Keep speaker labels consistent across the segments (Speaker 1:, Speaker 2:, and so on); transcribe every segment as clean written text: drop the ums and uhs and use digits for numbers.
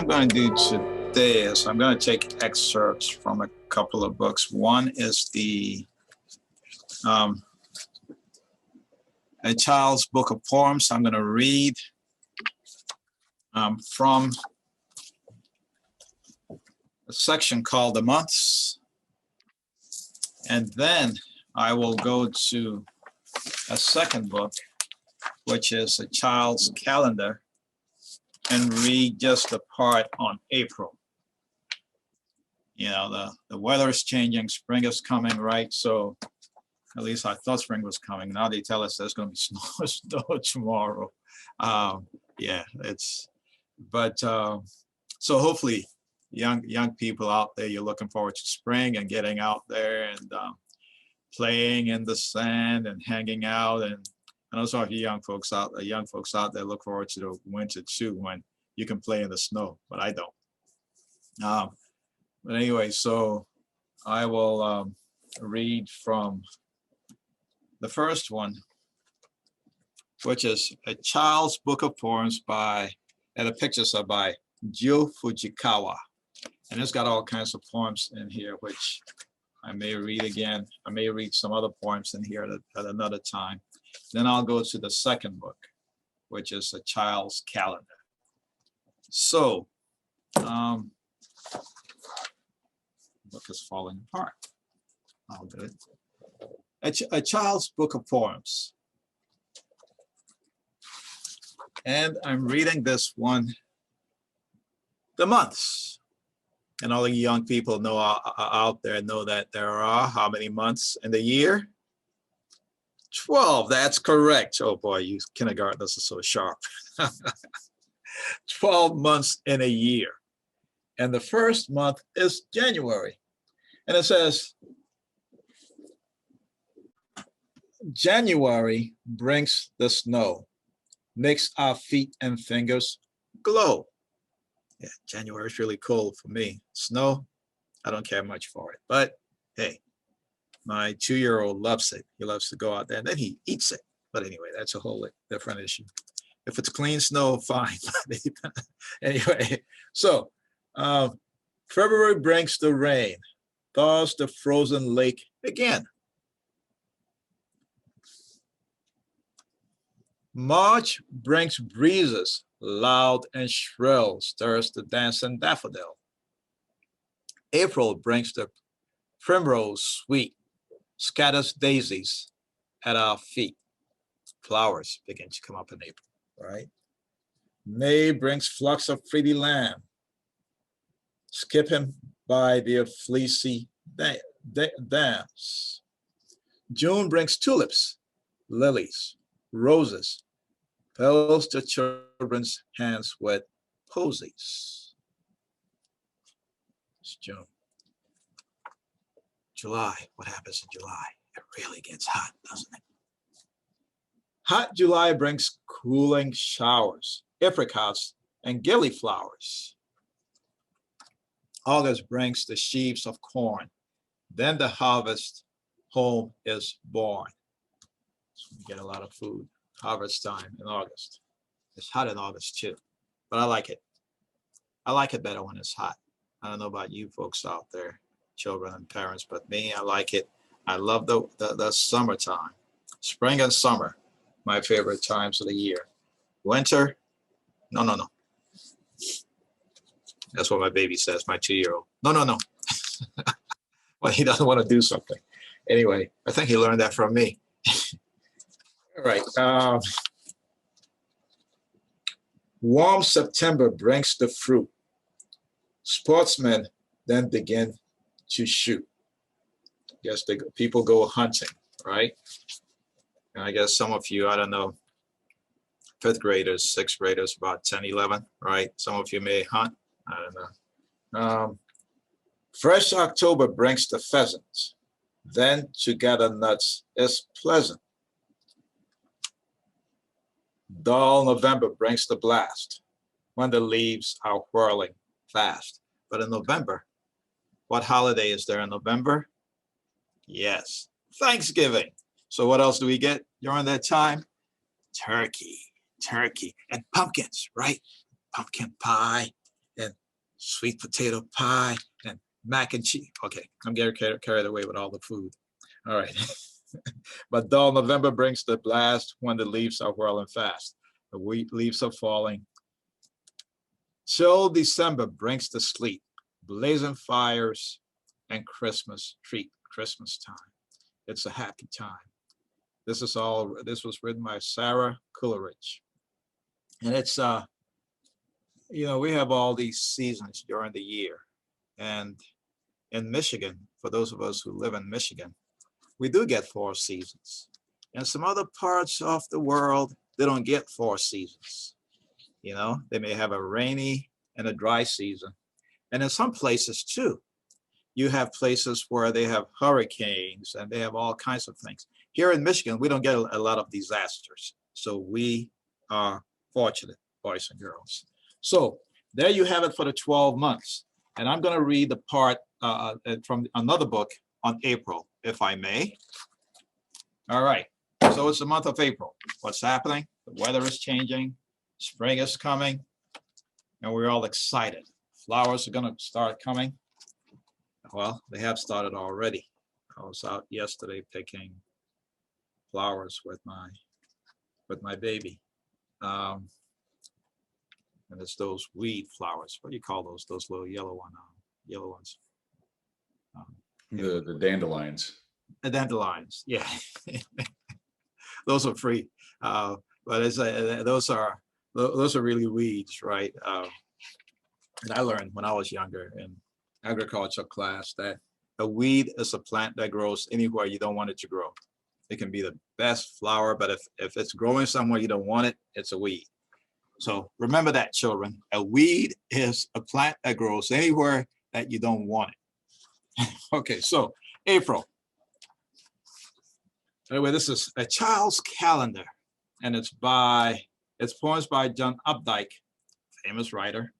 Speaker 1: I'm going to do today is I'm going to take excerpts from a couple of books. One is the A Child's Book of Poems. I'm going to read from a section called The Months. And then I will go to a second book, which is A Child's Calendar, and read just the part on April. You know, the weather is changing, spring is coming, right? So at least I thought spring was coming. Now they tell us there's going to be snow tomorrow. Yeah, so hopefully young people out there, you're looking forward to spring and getting out there and playing in the sand and hanging out. And I know some of you young folks out there look forward to the winter too, when you can play in the snow, but I don't. But anyway, so I will read from the first one, which is A Child's Book of Poems and the pictures are by Gyo Fujikawa. And it's got all kinds of poems in here, which I may read again. I may read some other poems in here at another time. Then I'll go to the second book, which is A Child's Calendar. So, book is falling apart. I'll do it. A Child's Book of Poems. And I'm reading this one, The Months. And all the young people know out there know that there are how many months in the year? 12, that's correct. Oh boy, you kindergartners are so sharp. 12 months in a year. And the first month is January. And it says, January brings the snow, makes our feet and fingers glow. Yeah, January is really cold for me. Snow, I don't care much for it. But hey, my 2-year-old loves it. He loves to go out there and then he eats it. But anyway, that's a whole different issue. If it's clean snow, fine. Anyway, so February brings the rain, thaws the frozen lake again. March brings breezes, loud and shrill, stirs the dancing daffodil. April brings the primrose sweet, scatters daisies at our feet. Flowers begin to come up in April, right? May brings flocks of pretty lamb, skipping by their fleecy dams. June brings tulips, lilies, roses, fills the children's hands with posies. It's June. July, what happens in July? It really gets hot, doesn't it? Hot July brings cooling showers, apricots, and gillyflowers. August brings the sheaves of corn. Then the harvest home is born. So we get a lot of food. Harvest time in August. It's hot in August too, but I like it. I like it better when it's hot. I don't know about you folks out there, children and parents, but me, I like it. I love the summertime. Spring and summer, my favorite times of the year. Winter, no. That's what my baby says, my 2-year-old. No. Well, he doesn't want to do something. Anyway, I think he learned that from me. All right. Warm September brings the fruit. Sportsmen then begin to shoot. Yes, people go hunting, right? And I guess some of you, I don't know, 5th graders, 6th graders, about 10, 11, right? Some of you may hunt. I don't know. Fresh October brings the pheasant. Then to gather nuts is pleasant. Dull November brings the blast when the leaves are whirling fast. But in November, what holiday is there in November? Yes, Thanksgiving. So what else do we get during that time? Turkey, and pumpkins, right? Pumpkin pie and sweet potato pie, and mac and cheese. Okay, I'm getting carried away with all the food. All right. But dull November brings the blast when the leaves are whirling fast. The wheat leaves are falling. Chill December brings the sleet, blazing fires, and Christmas time. It's a happy time. This was written by Sarah Coleridge. And it's, we have all these seasons during the year. And in Michigan, for those of us who live in Michigan, we do get 4 seasons. In some other parts of the world, they don't get 4 seasons. They may have a rainy and a dry season. And in some places too, you have places where they have hurricanes and they have all kinds of things. Here in Michigan, we don't get a lot of disasters. So we are fortunate, boys and girls. So there you have it for the 12 months. And I'm going to read the part from another book on April, if I may. All right. So it's the month of April. What's happening? The weather is changing. Spring is coming. And we're all excited. Flowers are going to start coming. Well, they have started already. I was out yesterday picking flowers with my baby. And it's those weed flowers. What do you call those? Those little yellow ones.
Speaker 2: The dandelions.
Speaker 1: The dandelions, yeah. Those are free, but those are really weeds, right? And I learned when I was younger in agriculture class that a weed is a plant that grows anywhere you don't want it to grow. It can be the best flower, but if it's growing somewhere you don't want it, it's a weed. So remember that, children. A weed is a plant that grows anywhere that you don't want it. Okay, so April. Anyway, this is A Child's Calendar, and it's poems by John Updike, famous writer,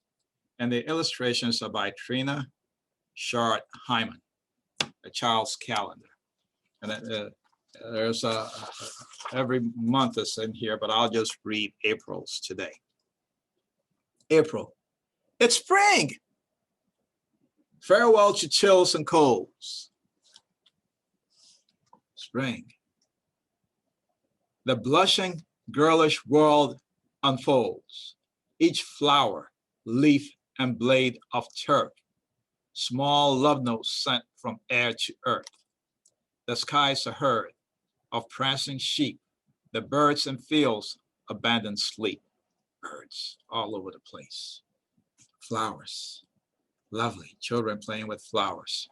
Speaker 1: and the illustrations are by Trina Shard Hyman. A Child's Calendar, and there's every month is in here, but I'll just read April's today. April, it's spring. Farewell to chills and colds. Spring. The blushing, girlish world unfolds, each flower, leaf, and blade of turf, small love notes sent from air to earth. The skies a herd of prancing sheep, the birds in fields abandon sleep. Birds all over the place. Flowers, lovely, children playing with flowers.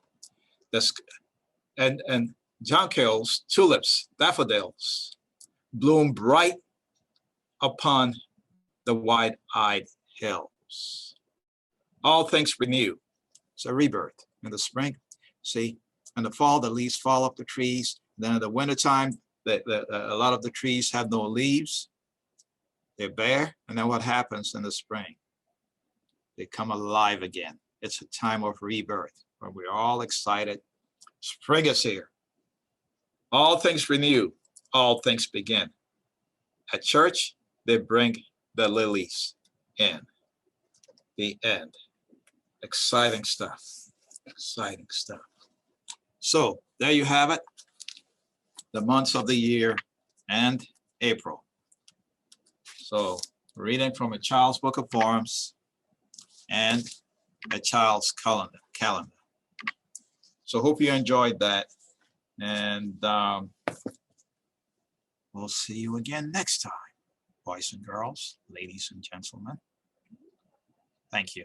Speaker 1: And jonquils, tulips, daffodils, bloom bright upon the wide-eyed hills. All things renew. It's a rebirth. In the spring, see, in the fall, the leaves fall off the trees. Then in the wintertime, a lot of the trees have no leaves. They're bare. And then what happens in the spring? They come alive again. It's a time of rebirth when we're all excited. Spring is here. All things renew. All things begin. At church, they bring the lilies in. The end. Exciting stuff. Exciting stuff. So there you have it. The months of the year and April. So reading from A Child's Book of Poems and A Child's Calendar. So hope you enjoyed that. And we'll see you again next time, boys and girls, ladies and gentlemen. Thank you.